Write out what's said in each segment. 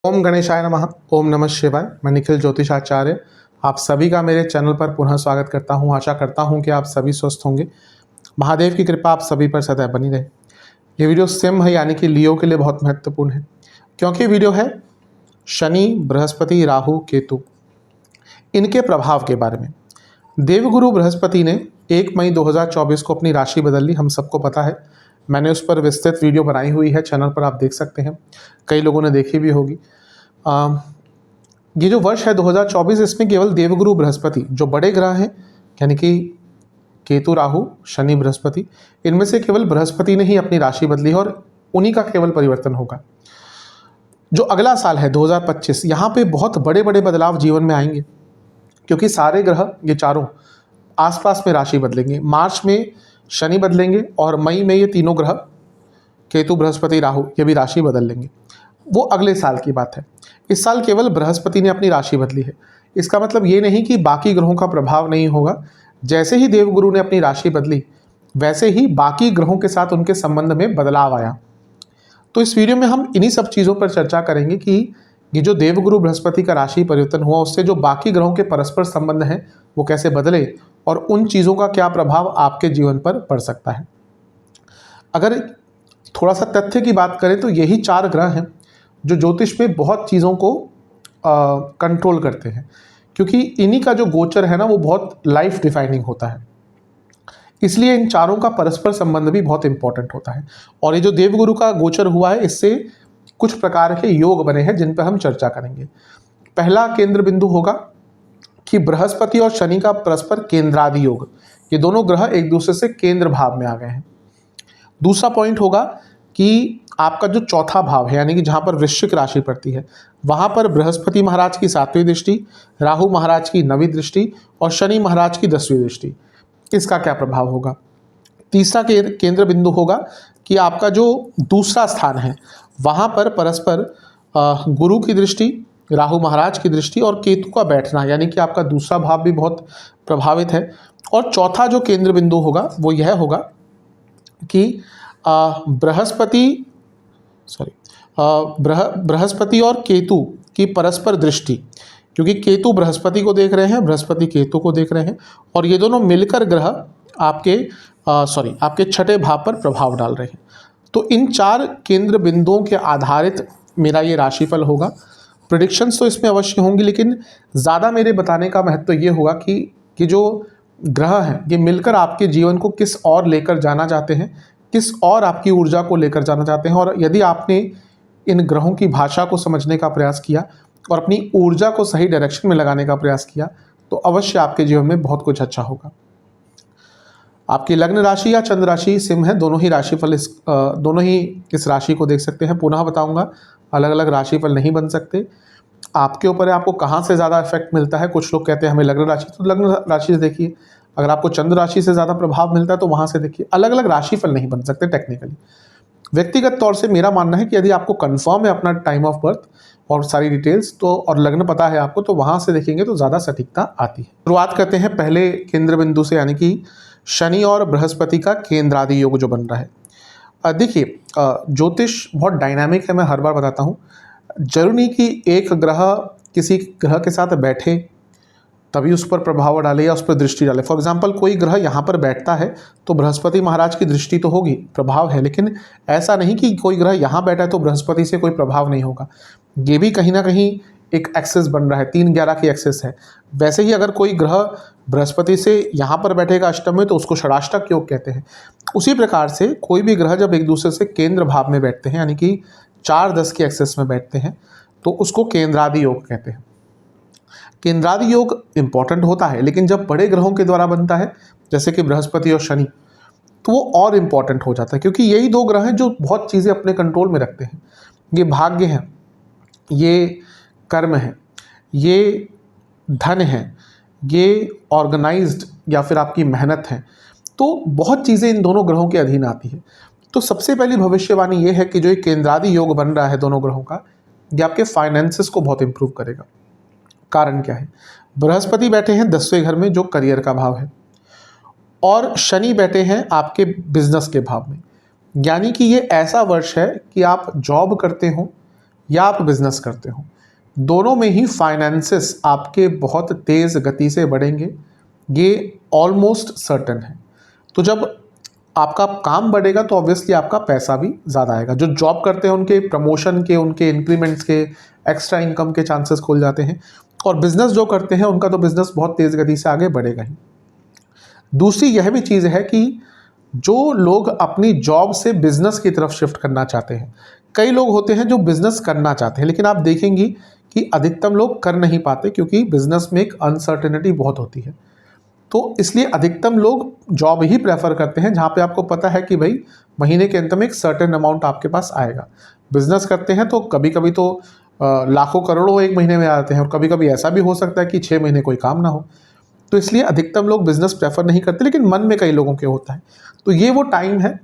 ओम गणेशाय नमः। ओम नमः शिवाय। मैं निखिल ज्योतिषाचार्य आप सभी का मेरे चैनल पर पुनः स्वागत करता हूं। आशा करता हूं कि आप सभी स्वस्थ होंगे। महादेव की कृपा आप सभी पर सदैव बनी रहे। ये वीडियो सिंह है यानी कि लियो के लिए बहुत महत्वपूर्ण है, क्योंकि वीडियो है शनि, बृहस्पति, राहु, केतु, इनके प्रभाव के बारे में। देवगुरु बृहस्पति ने 1 मई 2024 को अपनी राशि बदल ली, हम सबको पता है। मैंने उस पर विस्तृत वीडियो बनाई हुई है, चैनल पर आप देख सकते हैं, कई लोगों ने देखी भी होगी। ये जो वर्ष है 2024, इसमें केवल देवगुरु बृहस्पति जो बड़े ग्रह हैं यानी कि केतु, राहु, शनि, बृहस्पति, इनमें से केवल बृहस्पति ने ही अपनी राशि बदली है और उन्हीं का केवल परिवर्तन होगा। जो अगला साल है 2025, यहाँ पे बहुत बड़े बड़े बदलाव जीवन में आएंगे, क्योंकि सारे ग्रह ये चारों आसपास में राशि बदलेंगे। मार्च में शनि बदलेंगे और मई में ये तीनों ग्रह केतु, बृहस्पति, राहु ये भी राशि बदल लेंगे। वो अगले साल की बात है। इस साल केवल बृहस्पति ने अपनी राशि बदली है। इसका मतलब ये नहीं कि बाकी ग्रहों का प्रभाव नहीं होगा। जैसे ही देवगुरु ने अपनी राशि बदली, वैसे ही बाकी ग्रहों के साथ उनके संबंध में बदलाव आया। तो इस वीडियो में हम इन्हीं सब चीज़ों पर चर्चा करेंगे कि ये जो देवगुरु बृहस्पति का राशि परिवर्तन हुआ, उससे जो बाकी ग्रहों के परस्पर संबंध हैं वो कैसे बदले और उन चीज़ों का क्या प्रभाव आपके जीवन पर पड़ सकता है। अगर थोड़ा सा तथ्य की बात करें तो यही 4 ग्रह हैं जो ज्योतिष में बहुत चीज़ों को कंट्रोल करते हैं, क्योंकि इन्हीं का जो गोचर है ना वो बहुत लाइफ डिफाइनिंग होता है। इसलिए इन चारों का परस्पर संबंध भी बहुत इंपॉर्टेंट होता है। और ये जो देवगुरु का गोचर हुआ है, इससे कुछ प्रकार के योग बने हैं जिन पर हम चर्चा करेंगे। पहला केंद्र बिंदु होगा कि बृहस्पति और शनि का परस्पर केंद्रादि योग, ये दोनों ग्रह एक दूसरे से केंद्र भाव में आ गए हैं। दूसरा पॉइंट होगा कि आपका जो चौथा भाव है यानी कि जहाँ पर वृश्चिक राशि पड़ती है, वहाँ पर बृहस्पति महाराज की 7वीं दृष्टि, राहु महाराज की 9वीं दृष्टि और शनि महाराज की 10वीं दृष्टि, इसका क्या प्रभाव होगा। तीसरा केंद्र बिंदु होगा कि आपका जो दूसरा स्थान है वहाँ पर परस्पर गुरु की दृष्टि, राहु महाराज की दृष्टि और केतु का बैठना, यानी कि आपका दूसरा भाव भी बहुत प्रभावित है। और चौथा जो केंद्र बिंदु होगा वो यह होगा कि बृहस्पति और केतु की परस्पर दृष्टि, क्योंकि केतु बृहस्पति को देख रहे हैं, बृहस्पति केतु को देख रहे हैं और ये दोनों मिलकर ग्रह आपके छठे भाव पर प्रभाव डाल रहे हैं। तो इन 4 केंद्र बिंदुओं के आधारित मेरा ये राशिफल होगा। प्रेडिक्शंस तो इसमें अवश्य होंगी, लेकिन ज़्यादा मेरे बताने का महत्व ये होगा कि जो ग्रह हैं ये मिलकर आपके जीवन को किस और लेकर जाना चाहते हैं, किस और आपकी ऊर्जा को लेकर जाना चाहते हैं। और यदि आपने इन ग्रहों की भाषा को समझने का प्रयास किया और अपनी ऊर्जा को सही डायरेक्शन में लगाने का प्रयास किया, तो अवश्य आपके जीवन में बहुत कुछ अच्छा होगा। आपकी लग्न राशि या चंद्र राशि सिंह है, दोनों ही इस राशि को देख सकते हैं। पुनः बताऊंगा, अलग अलग राशिफल नहीं बन सकते। आपके ऊपर है आपको कहाँ से ज़्यादा इफेक्ट मिलता है। कुछ लोग कहते हैं हमें लग्न राशि, तो लग्न राशि से देखिए। अगर आपको चंद्र राशि से ज़्यादा प्रभाव मिलता है तो वहाँ से देखिए। अलग अलग राशिफल नहीं बन सकते टेक्निकली। व्यक्तिगत तौर से मेरा मानना है कि यदि आपको कंफर्म है अपना टाइम ऑफ बर्थ और सारी डिटेल्स तो और लग्न पता है आपको, तो वहाँ से देखेंगे तो ज़्यादा सटीकता आती है। शुरुआत करते हैं पहले केंद्र बिंदु से, यानी कि शनि और बृहस्पति का केंद्रादि योग जो बन रहा है। देखिए, ज्योतिष बहुत डायनामिक है, मैं हर बार बताता हूँ। जरूरी नहीं कि एक ग्रह किसी ग्रह के साथ बैठे तभी उस पर प्रभाव डाले या उस पर दृष्टि डाले। फॉर एग्जाम्पल, कोई ग्रह यहाँ पर बैठता है तो बृहस्पति महाराज की दृष्टि तो होगी, प्रभाव है, लेकिन ऐसा नहीं कि कोई ग्रह यहाँ बैठा है तो बृहस्पति से कोई प्रभाव नहीं होगा। ये भी कहीं ना कहीं एक एक्सेस बन रहा है, 3-11 की एक्सेस है। वैसे ही अगर कोई ग्रह बृहस्पति से यहाँ पर बैठेगा अष्टम में तो उसको षडाष्टक योग कहते हैं। उसी प्रकार से कोई भी ग्रह जब एक दूसरे से केंद्र भाव में बैठते हैं, यानी कि 4-10 की एक्सेस में बैठते हैं, तो उसको केंद्रादि योग कहते हैं। केंद्रादि योग इंपॉर्टेंट होता है, लेकिन जब बड़े ग्रहों के द्वारा बनता है जैसे कि बृहस्पति और शनि, तो वो और इम्पॉर्टेंट हो जाता है, क्योंकि यही 2 ग्रह हैं जो बहुत चीज़ें अपने कंट्रोल में रखते हैं। ये भाग्य है, ये कर्म है, ये धन है, ये ऑर्गेनाइज्ड या फिर आपकी मेहनत है। तो बहुत चीज़ें इन दोनों ग्रहों के अधीन आती है। तो सबसे पहली भविष्यवाणी ये है कि जो ये केंद्रादि योग बन रहा है दोनों ग्रहों का, ये आपके फाइनेंसेस को बहुत इंप्रूव करेगा। कारण क्या है? बृहस्पति बैठे हैं 10वें घर में जो करियर का भाव है, और शनि बैठे हैं आपके बिजनेस के भाव में। यानी कि ये ऐसा वर्ष है कि आप जॉब करते हो या आप बिजनेस करते हो, दोनों में ही फाइनेंसेस आपके बहुत तेज़ गति से बढ़ेंगे, ये ऑलमोस्ट सर्टन है। तो जब आपका काम बढ़ेगा तो ऑब्वियसली आपका पैसा भी ज़्यादा आएगा। जो जॉब करते हैं उनके प्रमोशन के, उनके इंक्रीमेंट्स के, एक्स्ट्रा इनकम के चांसेस खुल जाते हैं, और बिजनेस जो करते हैं उनका तो बिजनेस बहुत तेज़ गति से आगे बढ़ेगा ही। दूसरी यह भी चीज़ है कि जो लोग अपनी जॉब से बिजनेस की तरफ शिफ्ट करना चाहते हैं, कई लोग होते हैं जो बिजनेस करना चाहते हैं, लेकिन आप देखेंगी कि अधिकतम लोग कर नहीं पाते, क्योंकि बिजनेस में एक अनसर्टेनिटी बहुत होती है। तो इसलिए अधिकतम लोग जॉब ही प्रेफर करते हैं जहाँ पे आपको पता है कि भाई महीने के अंत में एक सर्टेन अमाउंट आपके पास आएगा। बिजनेस करते हैं तो कभी कभी तो लाखों करोड़ों एक महीने में आते हैं, और कभी कभी ऐसा भी हो सकता है कि 6 महीने कोई काम ना हो। तो इसलिए अधिकतम लोग बिजनेस प्रेफर नहीं करते, लेकिन मन में कई लोगों के होता है। तो ये वो टाइम है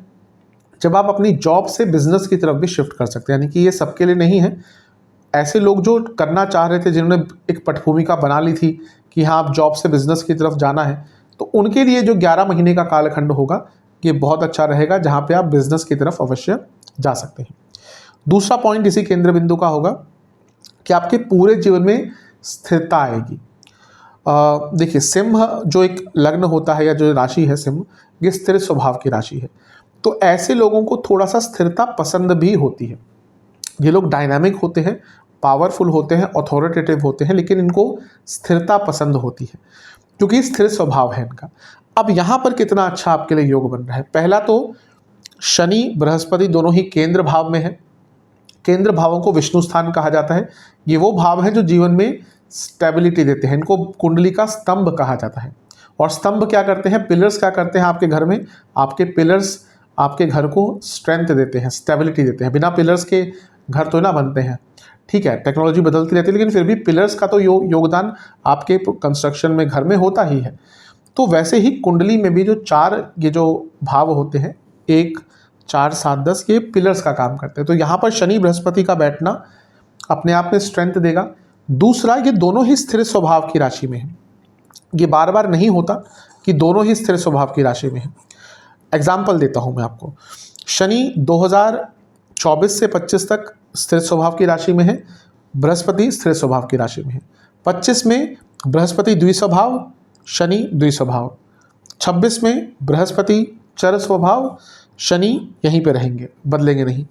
जब आप अपनी जॉब से बिजनेस की तरफ भी शिफ्ट कर सकते हैं। यानी कि ये सबके लिए नहीं है। ऐसे लोग जो करना चाह रहे थे, जिन्होंने एक पटभूमिका बना ली थी कि हाँ आप जॉब से बिजनेस की तरफ जाना है, तो उनके लिए जो 11 महीने का कालखंड होगा ये बहुत अच्छा रहेगा, जहाँ पे आप बिजनेस की तरफ अवश्य जा सकते हैं। दूसरा पॉइंट इसी केंद्र बिंदु का होगा कि आपके पूरे जीवन में स्थिरता आएगी। देखिए, सिंह जो एक लग्न होता है या जो राशि है सिंह, ये स्थिर स्वभाव की राशि है। तो ऐसे लोगों को थोड़ा सा स्थिरता पसंद भी होती है। ये लोग डायनामिक होते हैं, पावरफुल होते हैं, अथॉरिटेटिव होते हैं, लेकिन इनको स्थिरता पसंद होती है क्योंकि स्थिर स्वभाव है इनका। अब यहाँ पर कितना अच्छा आपके लिए योग बन रहा है। पहला तो शनि बृहस्पति दोनों ही केंद्र भाव में है। केंद्र भावों को विष्णु स्थान कहा जाता है। ये वो भाव हैं जो जीवन में स्टेबिलिटी देते हैं। इनको कुंडली का स्तंभ कहा जाता है। और स्तंभ क्या करते हैं, पिलर्स क्या करते हैं आपके घर में, आपके पिलर्स आपके घर को स्ट्रेंथ देते हैं, स्टेबिलिटी देते हैं। बिना पिलर्स के घर तो ना बनते हैं। ठीक है, टेक्नोलॉजी बदलती रहती है, लेकिन फिर भी पिलर्स का तो योगदान आपके कंस्ट्रक्शन में घर में होता ही है। तो वैसे ही कुंडली में भी जो 4 ये जो भाव होते हैं, 1 4 7 10, ये पिलर्स का काम करते हैं। तो यहाँ पर शनि बृहस्पति का बैठना अपने आप में स्ट्रेंथ देगा। दूसरा, ये दोनों ही स्थिर स्वभाव की राशि में है। ये बार बार नहीं होता कि दोनों ही स्थिर स्वभाव की राशि में है। एग्जाम्पल देता हूँ मैं आपको। शनि 2024 से 25 तक स्थिर स्वभाव की राशि में है, बृहस्पति स्थिर स्वभाव की राशि में है। 25 में बृहस्पति द्विस्वभाव, शनि द्विस्वभाव। 26 में बृहस्पति चर स्वभाव, शनि यहीं पे रहेंगे, बदलेंगे नहीं।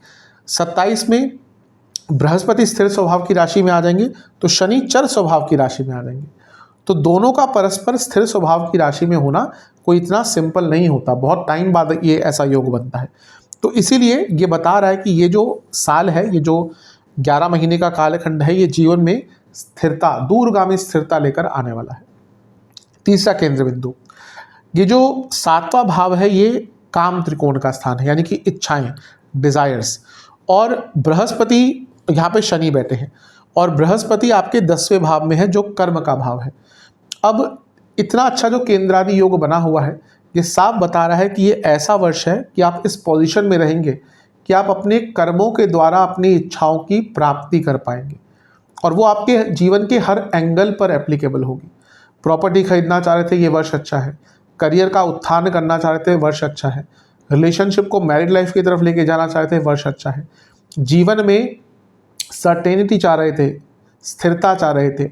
27 में बृहस्पति स्थिर स्वभाव की राशि में आ जाएंगे, तो शनि चर स्वभाव की राशि में आ जाएंगे। तो दोनों का परस्पर स्थिर स्वभाव की राशि में होना कोई इतना सिंपल नहीं होता, बहुत टाइम बाद ये ऐसा योग बनता है। तो इसीलिए ये बता रहा है कि ये जो साल है, ये जो 11 महीने का कालखंड है, ये जीवन में स्थिरता, दूरगामी स्थिरता लेकर आने वाला है। तीसरा केंद्र बिंदु, ये जो 7वां भाव है, ये काम त्रिकोण का स्थान है, यानी कि इच्छाएं, डिजायर्स। और बृहस्पति, यहाँ पे शनि बैठे हैं, और बृहस्पति आपके 10वें भाव में है जो कर्म का भाव है। अब इतना अच्छा जो केंद्रादि योग बना हुआ है, ये साफ बता रहा है कि ये ऐसा वर्ष है कि आप इस पोजीशन में रहेंगे कि आप अपने कर्मों के द्वारा अपनी इच्छाओं की प्राप्ति कर पाएंगे, और वो आपके जीवन के हर एंगल पर एप्लीकेबल होगी। प्रॉपर्टी खरीदना चाह रहे थे, ये वर्ष अच्छा है। करियर का उत्थान करना चाह रहे थे, वर्ष अच्छा है। रिलेशनशिप को मैरिड लाइफ की तरफ लेके जाना चाह रहे थे, वर्ष अच्छा है। जीवन में सर्टेनिटी चाह रहे थे, स्थिरता चाह रहे थे,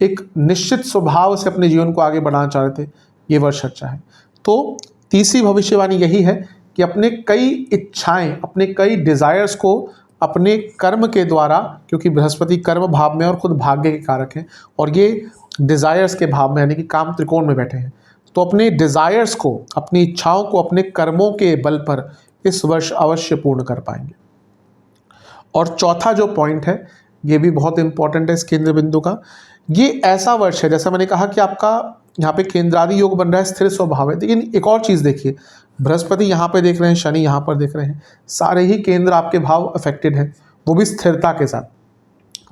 एक निश्चित स्वभाव से अपने जीवन को आगे बढ़ाना चाह रहे थे, ये वर्ष अच्छा है। तो तीसरी भविष्यवाणी यही है कि अपने कई इच्छाएं, अपने कई डिजायर्स को अपने कर्म के द्वारा, क्योंकि बृहस्पति कर्म भाव में और खुद भाग्य के कारक हैं, और ये डिजायर्स के भाव में यानी कि काम त्रिकोण में बैठे हैं, तो अपने डिजायर्स को, अपनी इच्छाओं को अपने कर्मों के बल पर इस वर्ष अवश्य पूर्ण कर पाएंगे। और चौथा जो पॉइंट है, ये भी बहुत इंपॉर्टेंट है इस केंद्र बिंदु का। ये ऐसा वर्ष है, जैसा मैंने कहा कि आपका यहाँ पे केंद्रादि योग बन रहा है, स्थिर स्वभाव है। लेकिन एक और चीज़ देखिए, बृहस्पति यहाँ पे देख रहे हैं, शनि यहाँ पर देख रहे हैं, सारे ही केंद्र आपके भाव अफेक्टेड हैं, वो भी स्थिरता के साथ।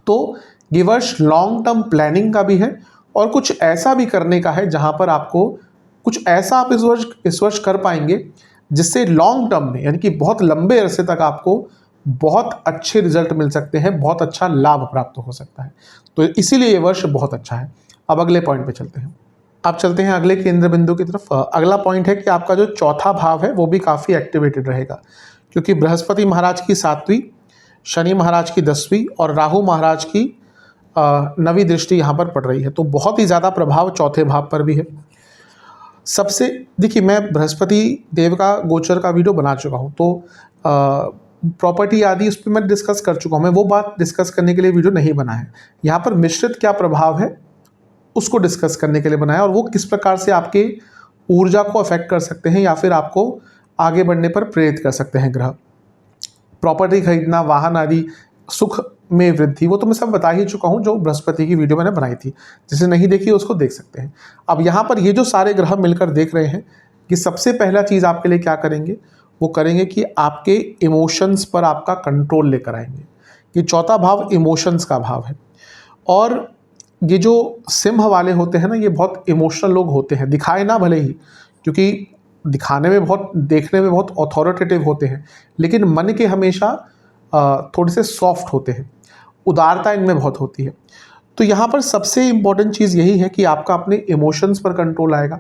तो ये वर्ष लॉन्ग टर्म प्लानिंग का भी है, और कुछ ऐसा भी करने का है जहाँ पर आपको कुछ ऐसा आप इस वर्ष कर पाएंगे जिससे लॉन्ग टर्म में, यानी कि बहुत लंबे अरसे तक आपको बहुत अच्छे रिजल्ट मिल सकते हैं, बहुत अच्छा लाभ प्राप्त हो सकता है। तो इसीलिए ये वर्ष बहुत अच्छा है। अब अगले पॉइंट पे चलते हैं। अब चलते हैं अगले केंद्र बिंदु की तरफ। अगला पॉइंट है कि आपका जो चौथा भाव है वो भी काफ़ी एक्टिवेटेड रहेगा, क्योंकि बृहस्पति महाराज की 7वीं शनि महाराज की 10वीं और राहु महाराज की 9वीं दृष्टि यहाँ पर पड़ रही है। तो बहुत ही ज़्यादा प्रभाव चौथे भाव पर भी है। सबसे देखिए, मैं बृहस्पति देव का गोचर का वीडियो बना चुका हूँ, तो प्रॉपर्टी आदि उस पर मैं डिस्कस कर चुका हूँ। मैं वो बात डिस्कस करने के लिए वीडियो नहीं बना है। यहाँ पर मिश्रित क्या प्रभाव है उसको डिस्कस करने के लिए बनाया, और वो किस प्रकार से आपके ऊर्जा को अफेक्ट कर सकते हैं या फिर आपको आगे बढ़ने पर प्रेरित कर सकते हैं ग्रह। प्रॉपर्टी खरीदना, वाहन आदि, सुख में वृद्धि, वो तो मैं सब बता ही चुका हूँ, जो बृहस्पति की वीडियो मैंने बनाई थी। जिसे नहीं देखी उसको देख सकते हैं। अब यहाँ पर ये जो सारे ग्रह मिलकर देख रहे हैं कि सबसे पहला चीज़ आपके लिए क्या करेंगे, वो करेंगे कि आपके इमोशंस पर आपका कंट्रोल लेकर आएंगे। ये चौथा भाव इमोशंस का भाव है, और ये जो सिंह वाले होते हैं ना, ये बहुत इमोशनल लोग होते हैं, दिखाए ना भले ही, क्योंकि दिखाने में बहुत, देखने में बहुत अथॉरिटेटिव होते हैं, लेकिन मन के हमेशा थोड़े से सॉफ्ट होते हैं, उदारता इनमें बहुत होती है। तो यहाँ पर सबसे इम्पॉर्टेंट चीज़ यही है कि आपका अपने इमोशंस पर कंट्रोल आएगा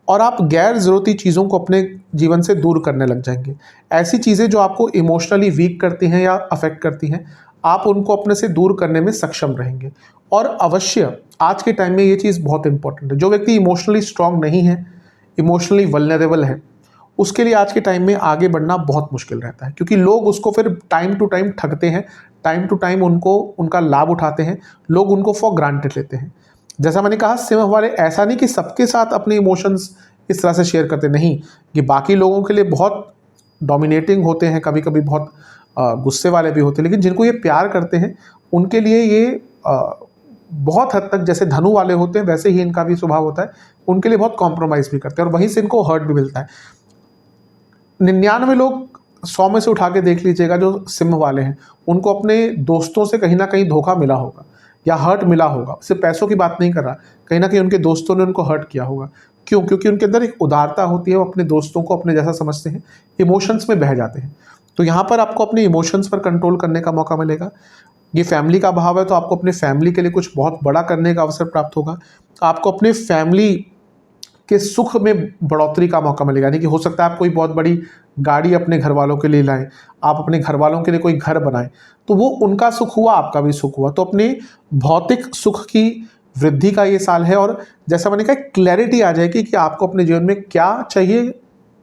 और आप गैर ज़रूरती चीज़ों को अपने जीवन से दूर करने लग जाएंगे। ऐसी चीज़ें जो आपको इमोशनली वीक करती हैं या अफेक्ट करती हैं, आप उनको अपने से दूर करने में सक्षम रहेंगे। और अवश्य आज के टाइम में ये चीज़ बहुत इंपॉर्टेंट है। जो व्यक्ति इमोशनली स्ट्रांग नहीं है, इमोशनली वल्नरेबल है, उसके लिए आज के टाइम में आगे बढ़ना बहुत मुश्किल रहता है, क्योंकि लोग उसको फिर टाइम टू टाइम ठगते हैं, टाइम टू टाइम उनका लाभ उठाते हैं, लोग उनको फॉर ग्रांटेड लेते हैं। जैसा मैंने कहा, सिंह वाले ऐसा नहीं कि सबके साथ अपने इमोशंस इस तरह से शेयर करते, नहीं, ये बाकी लोगों के लिए बहुत डोमिनेटिंग होते हैं, कभी कभी बहुत गुस्से वाले भी होते हैं, लेकिन जिनको ये प्यार करते हैं उनके लिए ये बहुत हद तक, जैसे धनु वाले होते हैं वैसे ही इनका भी स्वभाव होता है, उनके लिए बहुत कॉम्प्रोमाइज़ भी करते हैं, और वहीं से इनको हर्ट भी मिलता है। 99 लोग 100 में से उठा के देख लीजिएगा जो सिंह वाले हैं, उनको अपने दोस्तों से कहीं ना कहीं धोखा मिला होगा या हर्ट मिला होगा। सिर्फ पैसों की बात नहीं कर रहा, कहीं ना कहीं उनके दोस्तों ने उनको हर्ट किया होगा। क्यों? क्योंकि उनके अंदर एक उदारता होती है, वो अपने दोस्तों को अपने जैसा समझते हैं, इमोशंस में बह जाते हैं। तो यहाँ पर आपको अपने इमोशंस पर कंट्रोल करने का मौका मिलेगा। ये फैमिली का भाव है, तो आपको अपने फैमिली के लिए कुछ बहुत बड़ा करने का अवसर प्राप्त होगा। आपको अपने फैमिली के सुख में बढ़ोतरी का मौका मिलेगा। यानी कि हो सकता है आप कोई बहुत बड़ी गाड़ी अपने घर वालों के लिए लाएं, आप अपने घर वालों के लिए कोई घर बनाएं, तो वो उनका सुख हुआ, आपका भी सुख हुआ। तो अपने भौतिक सुख की वृद्धि का ये साल है, और जैसा मैंने कहा, क्लैरिटी आ जाएगी कि आपको अपने जीवन में क्या चाहिए,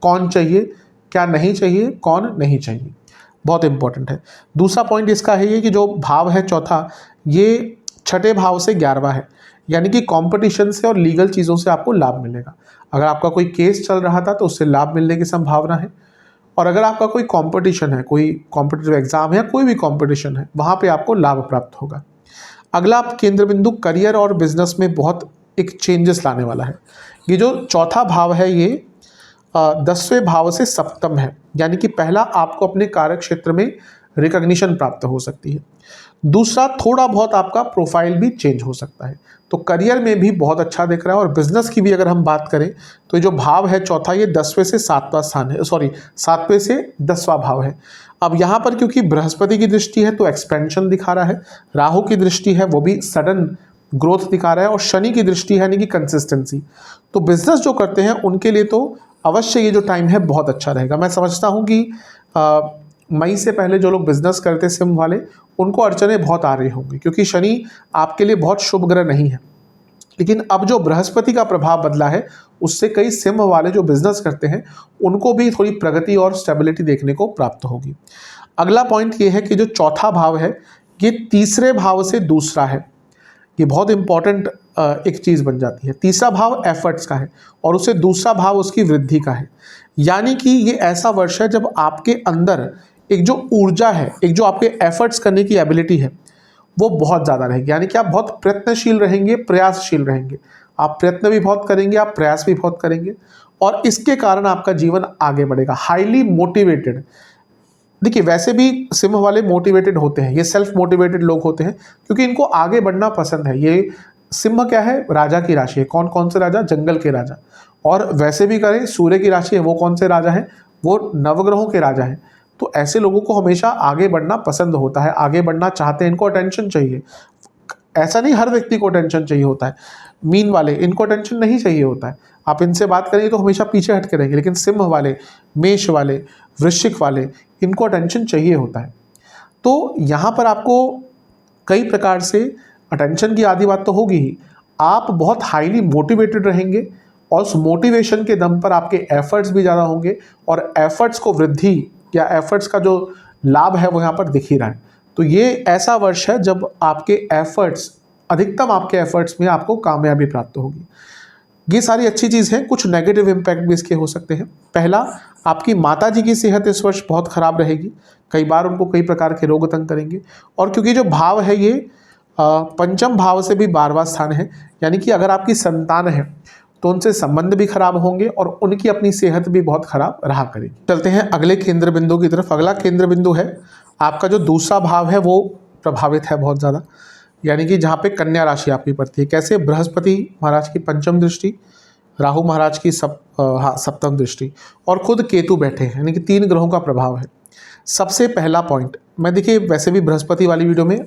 कौन चाहिए, क्या नहीं चाहिए, कौन नहीं चाहिए। बहुत इंपॉर्टेंट है। दूसरा पॉइंट इसका है ये कि जो भाव है चौथा, ये छठे भाव से 11वां है, यानी कि कंपटीशन से और लीगल चीज़ों से आपको लाभ मिलेगा। अगर आपका कोई केस चल रहा था तो उससे लाभ मिलने की संभावना है, और अगर आपका कोई कंपटीशन है, कोई कॉम्पिटिटिव एग्जाम है, कोई भी कंपटीशन है, वहाँ पे आपको लाभ प्राप्त होगा। अगला केंद्र बिंदु करियर और बिजनेस में बहुत एक चेंजेस लाने वाला है। ये जो चौथा भाव है, ये 10वें भाव से सप्तम है, यानी कि पहला, आपको अपने कार्य क्षेत्र में रिकॉग्निशन प्राप्त हो सकती है। दूसरा, थोड़ा बहुत आपका प्रोफाइल भी चेंज हो सकता है। तो करियर में भी बहुत अच्छा दिख रहा है, और बिजनेस की भी अगर हम बात करें तो ये जो भाव है चौथा, ये 10वें से 7वां स्थान है, 7वें से 10वां भाव है। अब यहाँ पर क्योंकि बृहस्पति की दृष्टि है तो एक्सपेंशन दिखा रहा है, राहु की दृष्टि है वो भी सडन ग्रोथ दिखा रहा है, और शनि की दृष्टि है यानी कि कंसिस्टेंसी। तो बिजनेस जो करते हैं उनके लिए तो अवश्य ये जो टाइम है बहुत अच्छा रहेगा। मैं समझता हूँ कि मई से पहले जो लोग बिजनेस करते सिंह वाले, उनको अड़चने बहुत आ रही होंगी, क्योंकि शनि आपके लिए बहुत शुभ ग्रह नहीं है। लेकिन अब जो बृहस्पति का प्रभाव बदला है, उससे कई सिंह वाले जो बिजनेस करते हैं उनको भी थोड़ी प्रगति और स्टेबिलिटी देखने को प्राप्त होगी। अगला पॉइंट ये है कि जो चौथा भाव है, ये तीसरे भाव से दूसरा है। ये बहुत इंपॉर्टेंट एक चीज़ बन जाती है। तीसरा भाव एफर्ट्स का है, और उससे दूसरा भाव उसकी वृद्धि का है। यानी कि ये ऐसा वर्ष है जब आपके अंदर एक जो ऊर्जा है, एक जो आपके एफर्ट्स करने की एबिलिटी है, वो बहुत ज़्यादा रहेगी। यानी कि आप बहुत प्रयत्नशील रहेंगे, प्रयासशील रहेंगे। आप प्रयत्न भी बहुत करेंगे, आप प्रयास भी बहुत करेंगे, और इसके कारण आपका जीवन आगे बढ़ेगा। हाईली मोटिवेटेड, देखिए वैसे भी सिंह वाले मोटिवेटेड होते हैं, ये सेल्फ मोटिवेटेड लोग होते हैं, क्योंकि इनको आगे बढ़ना पसंद है। ये सिंह क्या है, राजा की राशि है। कौन कौन से राजा? जंगल के राजा। और वैसे भी करें, सूर्य की राशि है, वो कौन से राजा हैं? वो नवग्रहों के राजा हैं। तो ऐसे लोगों को हमेशा आगे बढ़ना पसंद होता है, आगे बढ़ना चाहते हैं, इनको अटेंशन चाहिए। ऐसा नहीं हर व्यक्ति को अटेंशन चाहिए होता है, मीन वाले इनको अटेंशन नहीं चाहिए होता है। आप इनसे बात करेंगे तो हमेशा पीछे हट के रहेंगे, लेकिन सिंह वाले, मेष वाले, वृश्चिक वाले, इनको अटेंशन चाहिए होता है। तो यहाँ पर आपको कई प्रकार से अटेंशन की आदि बात तो होगी ही, आप बहुत हाईली मोटिवेटेड रहेंगे और उस मोटिवेशन के दम पर आपके एफर्ट्स भी ज़्यादा होंगे और एफर्ट्स को वृद्धि या एफर्ट्स का जो लाभ है वो यहाँ पर दिख ही रहा है। तो ये ऐसा वर्ष है जब आपके एफर्ट्स, अधिकतम आपके एफर्ट्स में आपको कामयाबी प्राप्त होगी। ये सारी अच्छी चीज़ है। कुछ नेगेटिव इम्पैक्ट भी इसके हो सकते हैं। पहला, आपकी माता जी की सेहत इस वर्ष बहुत ख़राब रहेगी, कई बार उनको कई प्रकार के रोग तंग करेंगे। और क्योंकि जो भाव है ये पंचम भाव से भी 12वां स्थान है, यानी कि अगर आपकी संतान है तो उनसे संबंध भी खराब होंगे और उनकी अपनी सेहत भी बहुत खराब रहा करेगी। चलते हैं अगले केंद्र बिंदु की तरफ। अगला केंद्र बिंदु है आपका जो दूसरा भाव है वो प्रभावित है बहुत ज़्यादा, यानी कि जहाँ पे कन्या राशि आपकी पड़ती है। कैसे? बृहस्पति महाराज की पंचम दृष्टि, राहु महाराज की सप्तम दृष्टि और खुद केतु बैठे हैं, यानी कि 3 ग्रहों का प्रभाव है। सबसे पहला पॉइंट, मैं देखिए वैसे भी बृहस्पति वाली वीडियो में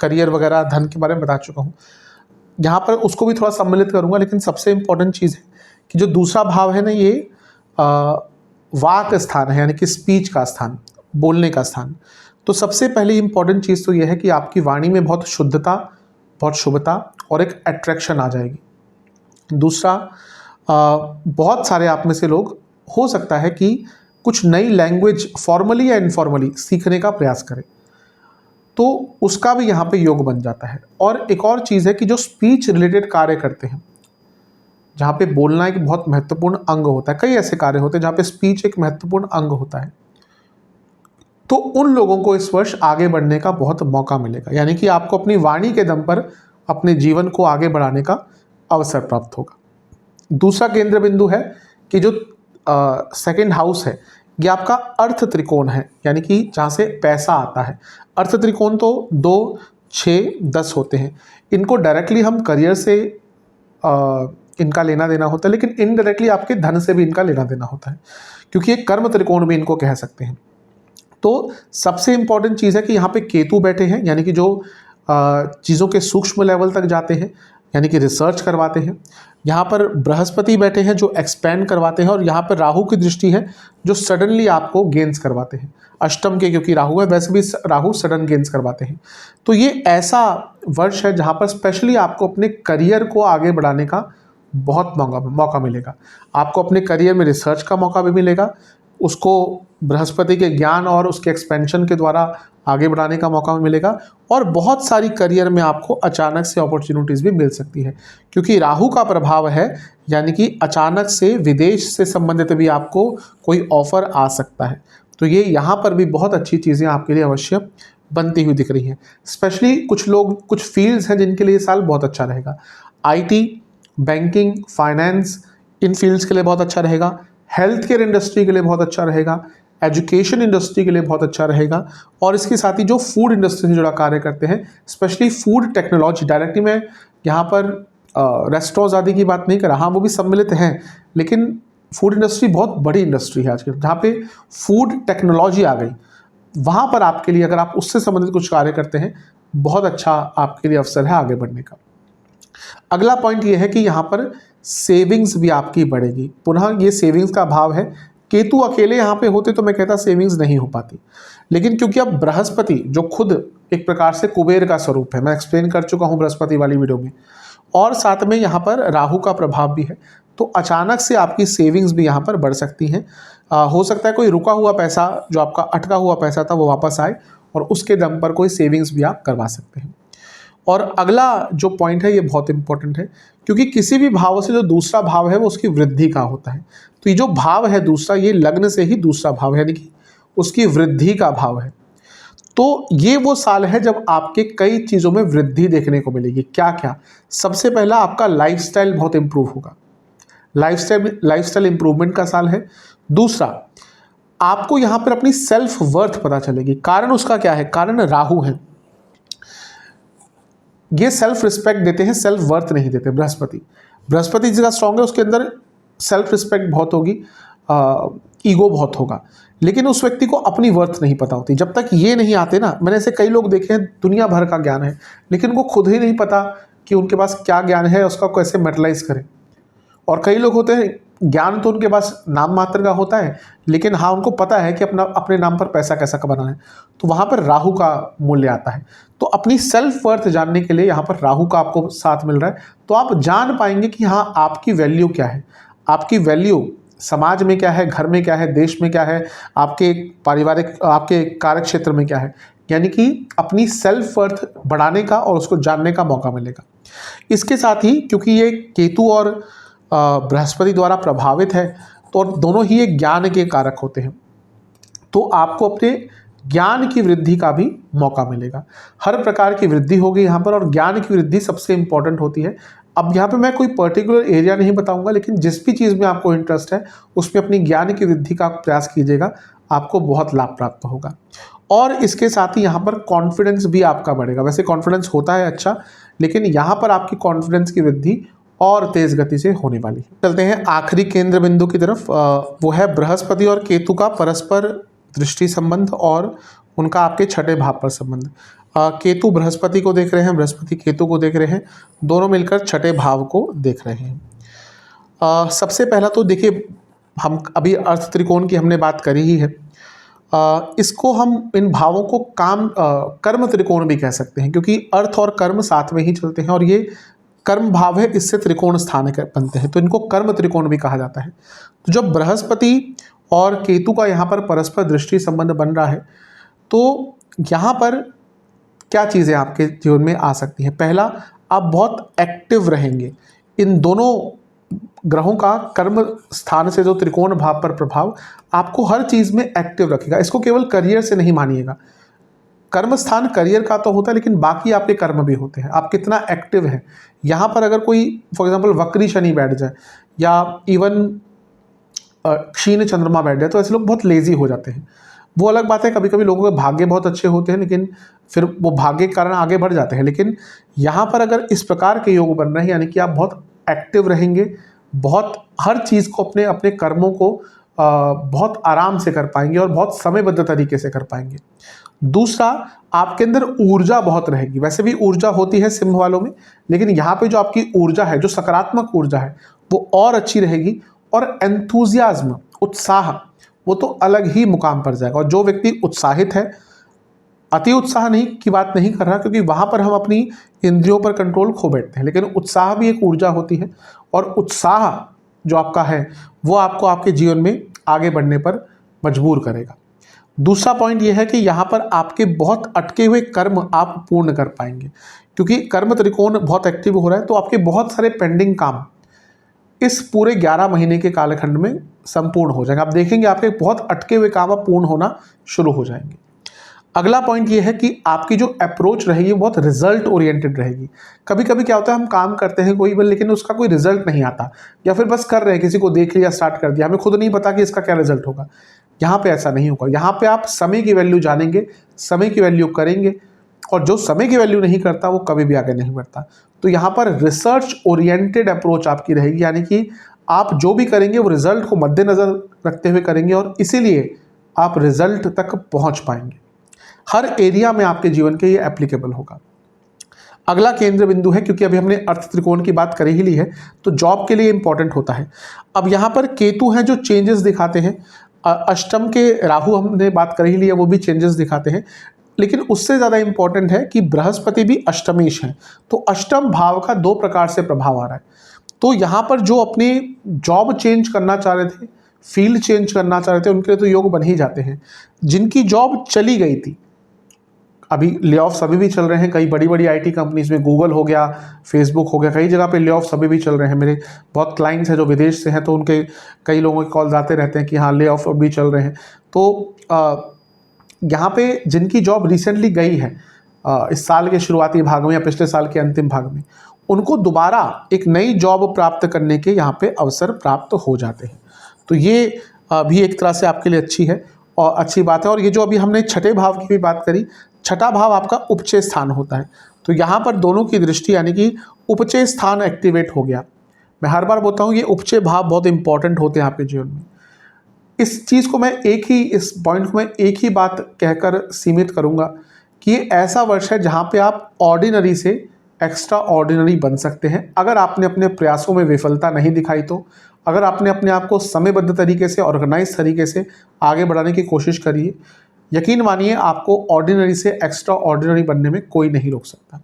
करियर वगैरह धन के बारे में बता चुका हूँ, यहाँ पर उसको भी थोड़ा सम्मिलित करूँगा, लेकिन सबसे इम्पोर्टेंट चीज़ है कि जो दूसरा भाव है ना, ये वाक स्थान है, यानी कि स्पीच का स्थान, बोलने का स्थान। तो सबसे पहले इम्पॉर्टेंट चीज़ तो यह है कि आपकी वाणी में बहुत शुद्धता, बहुत शुभता और एक अट्रैक्शन आ जाएगी। दूसरा, बहुत सारे आप में से लोग हो सकता है कि कुछ नई लैंग्वेज फॉर्मली या इनफॉर्मली सीखने का प्रयास करें, तो उसका भी यहाँ पे योग बन जाता है। और एक और चीज़ है कि जो स्पीच रिलेटेड कार्य करते हैं, जहाँ पे बोलना एक बहुत महत्वपूर्ण अंग होता है, कई ऐसे कार्य होते हैं जहाँ पे स्पीच एक महत्वपूर्ण अंग होता है, तो उन लोगों को इस वर्ष आगे बढ़ने का बहुत मौका मिलेगा। यानी कि आपको अपनी वाणी के दम पर अपने जीवन को आगे बढ़ाने का अवसर प्राप्त होगा। दूसरा केंद्र बिंदु है कि जो सेकंड हाउस है, ये आपका अर्थ त्रिकोण है, यानी कि जहाँ से पैसा आता है। अर्थ त्रिकोण तो 2, 6, 10 होते हैं। इनको डायरेक्टली हम करियर से इनका लेना देना होता है, लेकिन इनडायरेक्टली आपके धन से भी इनका लेना देना होता है, क्योंकि एक कर्म त्रिकोण भी इनको कह सकते हैं। तो सबसे इम्पॉर्टेंट चीज़ है कि यहाँ पे केतु बैठे हैं, यानी कि जो चीज़ों के सूक्ष्म लेवल तक जाते हैं, यानी कि रिसर्च करवाते हैं। यहाँ पर बृहस्पति बैठे हैं जो एक्सपेंड करवाते हैं, और यहाँ पर राहु की दृष्टि है जो सडनली आपको गेंस करवाते हैं। अष्टम के क्योंकि राहु है, वैसे भी राहु सडन गेंस करवाते हैं। तो ये ऐसा वर्ष है जहाँ पर स्पेशली आपको अपने करियर को आगे बढ़ाने का बहुत मौका मिलेगा। आपको अपने करियर में रिसर्च का मौका भी मिलेगा, उसको बृहस्पति के ज्ञान और उसके एक्सपेंशन के द्वारा आगे बढ़ाने का मौका मिलेगा, और बहुत सारी करियर में आपको अचानक से अपॉर्चुनिटीज़ भी मिल सकती है, क्योंकि राहु का प्रभाव है, यानी कि अचानक से विदेश से संबंधित भी आपको कोई ऑफर आ सकता है। तो ये यहाँ पर भी बहुत अच्छी चीज़ें आपके लिए अवश्य बनती हुई दिख रही हैं। स्पेशली कुछ लोग, कुछ फील्ड्स हैं जिनके लिए साल बहुत अच्छा रहेगा। IT, banking, finance, in fields के लिए बहुत अच्छा रहेगा। हेल्थ केयर इंडस्ट्री के लिए बहुत अच्छा रहेगा। एजुकेशन इंडस्ट्री के लिए बहुत अच्छा रहेगा। और इसके साथ ही जो फूड इंडस्ट्री से जुड़ा कार्य करते हैं, स्पेशली फूड टेक्नोलॉजी, डायरेक्टली मैं यहाँ पर रेस्टोरेंट्स आदि की बात नहीं कर रहा, हाँ वो भी सम्मिलित हैं, लेकिन फूड इंडस्ट्री बहुत बड़ी इंडस्ट्री है आजकल, जहाँ पे फूड टेक्नोलॉजी आ गई। वहाँ पर आपके लिए, अगर आप उससे संबंधित कुछ कार्य करते हैं, बहुत अच्छा आपके लिए अवसर है आगे बढ़ने का। अगला पॉइंट ये है कि यहाँ पर सेविंग्स भी आपकी बढ़ेगी। पुनः ये सेविंग्स का भाव है। केतु अकेले यहाँ पे होते तो मैं कहता सेविंग्स नहीं हो पाती, लेकिन क्योंकि अब बृहस्पति जो खुद एक प्रकार से कुबेर का स्वरूप है, मैं एक्सप्लेन कर चुका हूँ बृहस्पति वाली वीडियो में, और साथ में यहाँ पर राहु का प्रभाव भी है, तो अचानक से आपकी सेविंग्स भी यहाँ पर बढ़ सकती हैं। हो सकता है कोई रुका हुआ पैसा, जो आपका अटका हुआ पैसा था, वो वापस आए, और उसके दम पर कोई सेविंग्स भी आप करवा सकते हैं। और अगला जो पॉइंट है ये बहुत इंपॉर्टेंट है, क्योंकि किसी भी भाव से जो दूसरा भाव है वो उसकी वृद्धि का होता है। तो ये जो भाव है दूसरा, ये लग्न से ही दूसरा भाव है, यानी कि उसकी वृद्धि का भाव है। तो ये वो साल है जब आपके कई चीज़ों में वृद्धि देखने को मिलेगी। क्या क्या? सबसे पहला, आपका लाइफस्टाइल बहुत इंप्रूव होगा। लाइफस्टाइल इंप्रूवमेंट का साल है। दूसरा, आपको यहाँ पर अपनी सेल्फ वर्थ पता चलेगी। कारण उसका क्या है? कारण राहु है, ये सेल्फ रिस्पेक्ट देते हैं, सेल्फ वर्थ नहीं देते। बृहस्पति जितना स्ट्रॉन्ग है उसके अंदर सेल्फ रिस्पेक्ट बहुत होगी, ईगो बहुत होगा, लेकिन उस व्यक्ति को अपनी वर्थ नहीं पता होती। जब तक ये नहीं आते ना, मैंने ऐसे कई लोग देखे हैं, दुनिया भर का ज्ञान है, लेकिन उनको खुद ही नहीं पता कि उनके पास क्या ज्ञान है, उसका कैसे मेटलाइज करें। और कई लोग होते हैं ज्ञान तो उनके पास नाम मात्र का होता है, लेकिन हाँ उनको पता है कि अपने नाम पर पैसा कैसा कमाना है, तो वहाँ पर राहु का मूल्य आता है। तो अपनी सेल्फ वर्थ जानने के लिए यहाँ पर राहु का आपको साथ मिल रहा है, तो आप जान पाएंगे कि हाँ आपकी वैल्यू क्या है, आपकी वैल्यू समाज में क्या है, घर में क्या है, देश में क्या है, आपके पारिवारिक आपके कार्य क्षेत्र में क्या है। यानी कि अपनी सेल्फ वर्थ बढ़ाने का और उसको जानने का मौका मिलेगा। इसके साथ ही क्योंकि ये केतु और बृहस्पति द्वारा प्रभावित है, तो दोनों ही एक ज्ञान के कारक होते हैं, तो आपको अपने ज्ञान की वृद्धि का भी मौका मिलेगा। हर प्रकार की वृद्धि होगी यहाँ पर, और ज्ञान की वृद्धि सबसे इंपॉर्टेंट होती है। अब यहाँ पे मैं कोई पर्टिकुलर एरिया नहीं बताऊंगा, लेकिन जिस भी चीज़ में आपको इंटरेस्ट है उसमें अपनी ज्ञान की वृद्धि का प्रयास कीजिएगा, आपको बहुत लाभ प्राप्त होगा। और इसके साथ ही यहाँ पर कॉन्फिडेंस भी आपका बढ़ेगा। वैसे कॉन्फिडेंस होता है अच्छा, लेकिन यहाँ पर आपकी कॉन्फिडेंस की वृद्धि और तेज गति से होने वाली है। चलते हैं आखिरी केंद्र बिंदु की तरफ, वो है बृहस्पति और केतु का परस्पर दृष्टि संबंध और उनका आपके छठे भाव पर संबंध। केतु बृहस्पति को देख रहे हैं, बृहस्पति केतु को देख रहे हैं, दोनों मिलकर छठे भाव को देख रहे हैं। सबसे पहला तो देखिए, हम अभी अर्थ त्रिकोण की हमने बात करी ही है, इसको हम इन भावों को कर्म त्रिकोण भी कह सकते हैं, क्योंकि अर्थ और कर्म साथ में ही चलते हैं और ये कर्म भाव है, इससे त्रिकोण स्थान बनते हैं, तो इनको कर्म त्रिकोण भी कहा जाता है। तो जब बृहस्पति और केतु का यहाँ पर परस्पर दृष्टि संबंध बन रहा है, तो यहाँ पर क्या चीज़ें आपके जीवन में आ सकती हैं। पहला, आप बहुत एक्टिव रहेंगे। इन दोनों ग्रहों का कर्म स्थान से जो त्रिकोण भाव पर प्रभाव आपको हर चीज़ में एक्टिव रखेगा। इसको केवल करियर से नहीं मानिएगा, कर्म स्थान करियर का तो होता है, लेकिन बाकी आपके कर्म भी होते हैं, आप कितना एक्टिव हैं। यहाँ पर अगर कोई फॉर एग्जांपल वक्री शनि बैठ जाए या इवन क्षीण चंद्रमा बैठ जाए, तो ऐसे लोग बहुत लेजी हो जाते हैं। वो अलग बात है, कभी कभी लोगों के भाग्य बहुत अच्छे होते हैं, लेकिन फिर वो भाग्य के कारण आगे बढ़ जाते हैं। लेकिन यहाँ पर अगर इस प्रकार के योग बन रहे हैं, यानी कि आप बहुत एक्टिव रहेंगे, बहुत हर चीज़ को अपने अपने कर्मों को बहुत आराम से कर पाएंगे और बहुत समयबद्ध तरीके से कर पाएंगे। दूसरा, आपके अंदर ऊर्जा बहुत रहेगी। वैसे भी ऊर्जा होती है सिंह वालों में, लेकिन यहाँ पे जो आपकी ऊर्जा है, जो सकारात्मक ऊर्जा है, वो और अच्छी रहेगी। और एंथुजियाज्म, उत्साह, वो तो अलग ही मुकाम पर जाएगा। और जो व्यक्ति उत्साहित है, अति उत्साह नहीं की बात नहीं कर रहा, क्योंकि वहाँ पर हम अपनी इंद्रियों पर कंट्रोल खो बैठते हैं, लेकिन उत्साह भी एक ऊर्जा होती है, और उत्साह जो आपका है वो आपको आपके जीवन में आगे बढ़ने पर मजबूर करेगा। दूसरा पॉइंट ये है कि यहाँ पर आपके बहुत अटके हुए कर्म आप पूर्ण कर पाएंगे, क्योंकि कर्म त्रिकोण बहुत एक्टिव हो रहा है, तो आपके बहुत सारे पेंडिंग काम इस पूरे 11 महीने के कालखंड में संपूर्ण हो जाएंगे। आप देखेंगे आपके बहुत अटके हुए काम अब पूर्ण होना शुरू हो जाएंगे। अगला पॉइंट ये है कि आपकी जो अप्रोच रहेगी वो बहुत रिजल्ट ओरिएंटेड रहेगी। कभी कभी क्या होता है, हम काम करते हैं कोई, लेकिन उसका कोई रिजल्ट नहीं आता, या फिर बस कर रहे हैं, किसी को देख लिया, स्टार्ट कर दिया, हमें खुद नहीं पता कि इसका क्या रिजल्ट होगा। यहाँ पे ऐसा नहीं होगा। यहाँ पे आप समय की वैल्यू जानेंगे, समय की वैल्यू करेंगे, और जो समय की वैल्यू नहीं करता वो कभी भी आगे नहीं बढ़ता। तो यहाँ पर रिसर्च ओरिएंटेड अप्रोच आपकी रहेगी, यानी कि आप जो भी करेंगे वो रिजल्ट को मद्देनजर रखते हुए करेंगे, और इसीलिए आप रिजल्ट तक पहुँच पाएंगे। हर एरिया में आपके जीवन के ये एप्लीकेबल होगा। अगला केंद्र बिंदु है, क्योंकि अभी हमने अर्थ त्रिकोण की बात कर ही ली है, तो जॉब के लिए इंपॉर्टेंट होता है। अब यहाँ पर केतु हैं जो चेंजेस दिखाते हैं, अष्टम के राहु हमने बात कर ही ली है, वो भी चेंजेस दिखाते हैं, लेकिन उससे ज़्यादा इंपॉर्टेंट है कि बृहस्पति भी अष्टमेश हैं। तो अष्टम भाव का 2 प्रकार से प्रभाव आ रहा है। तो यहाँ पर जो अपने जॉब चेंज करना चाह रहे थे, फील्ड चेंज करना चाह रहे थे, उनके लिए तो योग बन ही जाते हैं। जिनकी जॉब चली गई थी, अभी ले-ऑफ्स अभी भी चल रहे हैं, कई बड़ी बड़ी आईटी कंपनीज में, गूगल हो गया, फेसबुक हो गया, कई जगह पे ले-ऑफ्स अभी भी चल रहे हैं। मेरे बहुत क्लाइंट्स हैं जो विदेश से हैं, तो उनके कई लोगों के कॉल्स आते रहते हैं कि हाँ ले-ऑफ अभी चल रहे हैं। तो यहाँ पे जिनकी जॉब रिसेंटली गई है इस साल के शुरुआती भाग में या पिछले साल के अंतिम भाग में, उनको दोबारा एक नई जॉब प्राप्त करने के यहाँ पे अवसर प्राप्त हो जाते हैं। तो ये भी एक तरह से आपके लिए अच्छी है और अच्छी बात है। और ये जो अभी हमने छठे भाव की भी बात करी, छठा भाव आपका उपचय स्थान होता है, तो यहाँ पर दोनों की दृष्टि, यानी कि उपचय स्थान एक्टिवेट हो गया। मैं हर बार बोलता हूँ ये उपचय भाव बहुत इंपॉर्टेंट होते हैं आपके जीवन में। इस चीज़ को मैं इस पॉइंट को मैं एक ही बात कहकर सीमित करूँगा कि ये ऐसा वर्ष है जहाँ पे आप ऑर्डिनरी से एक्स्ट्रा ऑर्डिनरी बन सकते हैं अगर आपने अपने प्रयासों में विफलता नहीं दिखाई तो। अगर आपने अपने आप को समयबद्ध तरीके से, ऑर्गेनाइज तरीके से आगे बढ़ाने की कोशिश करी है, यकीन मानिए आपको ऑर्डिनरी से एक्स्ट्रा ऑर्डिनरी बनने में कोई नहीं रोक सकता।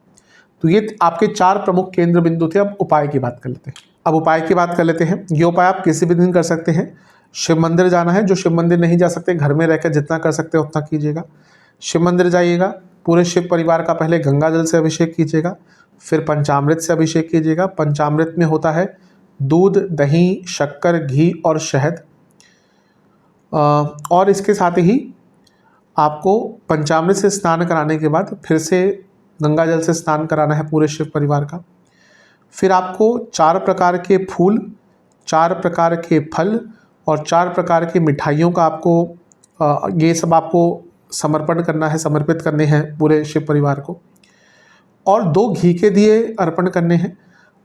तो ये आपके 4 प्रमुख केंद्र बिंदु थे। अब उपाय की बात कर लेते हैं। अब उपाय की बात कर लेते हैं। ये उपाय आप किसी भी दिन कर सकते हैं। शिव मंदिर जाना है, जो शिव मंदिर नहीं जा सकते घर में रहकर जितना कर सकते हैं उतना कीजिएगा। शिव मंदिर जाइएगा, पूरे शिव परिवार का पहले गंगा जल से अभिषेक कीजिएगा, फिर पंचामृत से अभिषेक कीजिएगा। पंचामृत में होता है दूध, दही, शक्कर, घी और शहद। और इसके साथ ही आपको पंचामृत से स्नान कराने के बाद फिर से गंगा जल से स्नान कराना है पूरे शिव परिवार का। फिर आपको 4 प्रकार के फूल, 4 प्रकार के फल और 4 प्रकार की मिठाइयों का आपको ये सब आपको समर्पण करना है, समर्पित करने हैं पूरे शिव परिवार को। और 2 घी के दिए अर्पण करने हैं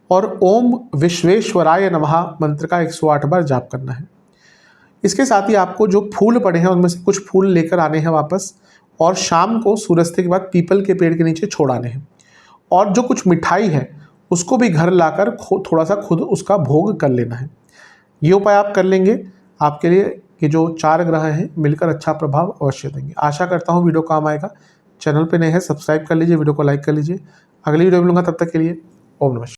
और ओम विश्वेश्वराय नमः मंत्र का 108 बार जाप करना है। इसके साथ ही आपको जो फूल पड़े हैं उनमें से कुछ फूल लेकर आने हैं वापस, और शाम को सूर्यास्त के बाद पीपल के पेड़ के नीचे छोड़ आने हैं। और जो कुछ मिठाई है उसको भी घर लाकर थोड़ा सा खुद उसका भोग कर लेना है। ये उपाय आप कर लेंगे, आपके लिए ये जो 4 ग्रह हैं मिलकर अच्छा प्रभाव अवश्य देंगे। आशा करता हूँ वीडियो काम आएगा। चैनल पे नए हैं सब्सक्राइब कर लीजिए, वीडियो को लाइक कर लीजिए। अगली वीडियो मिलूंगा, तब तक के लिए ओम नमः शिवाय।